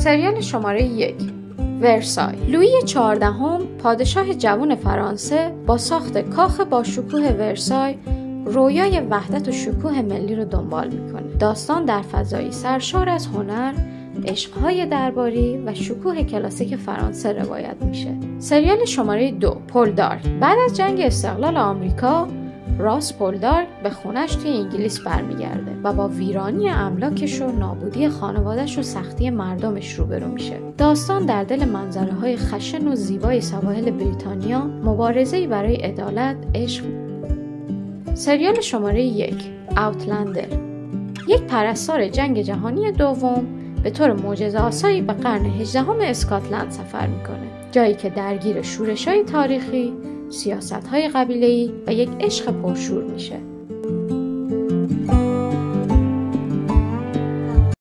سریال شماره 1 ورسای. لویی 14 پادشاه جوان فرانسه با ساخت کاخ با شکوه ورسای رویای وحدت و شکوه ملی رو دنبال میکنه. داستان در فضایی سرشار از هنر، عشقهای درباری و شکوه کلاسیک فرانسه روایت میشه. سریال شماره 2 پولدارک. بعد از جنگ استقلال آمریکا، راس پولدارک به خونش توی انگلیس برمیگرده و با ویرانی املاکش و نابودی خانواده‌اش و سختی مردمش روبرو میشه. داستان در دل منظره‌های خشن و زیبای سواحل بریتانیا، مبارزه‌ای برای عدالت، عشق. سریال شماره 1 اوتلندر. یک پرستار جنگ جهانی دوم به طور معجزه‌آسایی به قرن 18 اسکاتلند سفر میکنه، جایی که درگیر شورش‌های تاریخی، سیاست‌های قبیله‌ای و یک عشق پرشور میشه.